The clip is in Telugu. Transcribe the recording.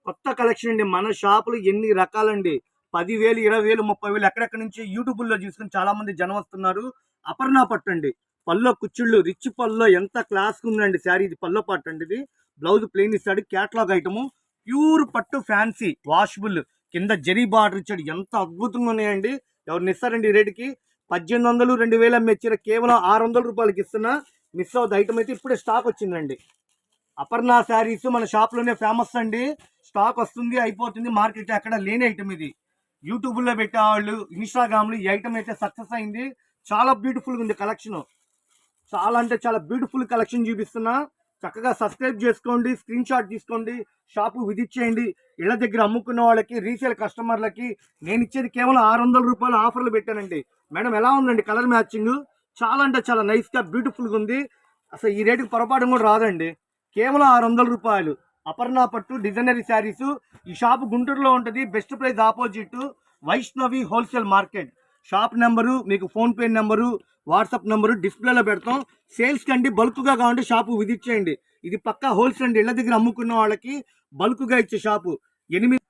కొత్త కలెక్షన్ అండి. మన షాపులు ఎన్ని రకాలండి. 10,000, 20,000, 30,000 ఎక్కడెక్కడి నుంచి యూట్యూబ్లో చూసుకుని చాలా మంది జనం వస్తున్నారు. అపర్ణ పట్టు అండి. పల్లో కుచ్చిళ్ళు రిచ్ పల్లో ఎంత క్లాస్ ఉందండి శారీ. ఇది పల్లో పట్టు అండి. ఇది బ్లౌజ్ ప్లెయిన్ ఇస్తాడు. క్యాట్లాగ్ ఐటము ప్యూర్ పట్టు ఫ్యాన్సీ వాషబుల్ కింద జరీ బార్డర్ ఇచ్చాడు. ఎంత అద్భుతంగా ఉన్నాయండి. ఎవరిని ఇస్తారండి ఈ రేటుకి? 1800, 2000 అమ్మేచ్చారు. కేవలం 600 రూపాయలకి ఇస్తున్నా. మిస్ అవుతుంది. ఐటమ్ అయితే ఇప్పుడే స్టాక్ వచ్చిందండి. అపర్ణ శారీస్ మన షాప్లోనే ఫేమస్ అండి. స్టాక్ వస్తుంది, అయిపోతుంది. మార్కెట్ ఎక్కడ లేని ఐటమ్ ఇది. యూట్యూబ్లో పెట్టేవాళ్ళు, ఇన్స్టాగ్రామ్లో ఈ ఐటమ్ అయితే సక్సెస్ అయింది. చాలా బ్యూటిఫుల్గా ఉంది కలెక్షన్. చాలా అంటే చాలా బ్యూటిఫుల్ కలెక్షన్ చూపిస్తున్నా. చక్కగా సబ్స్క్రైబ్ చేసుకోండి, స్క్రీన్ షాట్ తీసుకోండి, షాపు విజిట్ చేయండి. ఇళ్ల దగ్గర అమ్ముకున్న వాళ్ళకి, రీసేల్ కస్టమర్లకి నేను ఇచ్చేది కేవలం 600 రూపాయలు ఆఫర్లు పెట్టానండి. మేడం ఎలా ఉందండి కలర్ మ్యాచింగ్? చాలా అంటే చాలా నైస్గా బ్యూటిఫుల్గా ఉంది. అసలు ఈ రేటుకి పొరపాటు కూడా రాదండి. కేవలం 600 రూపాయలు. అపర్ణ పట్టు డిజైనరీ శారీస్. ఈ షాప్ గుంటూరులో ఉంటుంది. Best price opposite Vaishnavi wholesale market. Shop number, మీకు ఫోన్పే నెంబరు, వాట్సాప్ నెంబరు డిస్ప్లేలో పెడతాం. సేల్స్ కండి బల్క్గా కావాలంటే షాపు విజిట్ చేయండి. ఇది పక్కా హోల్సేల్ అండి. ఇళ్ల దగ్గర అమ్ముకున్న వాళ్ళకి బల్క్గా ఇచ్చే షాపు. 8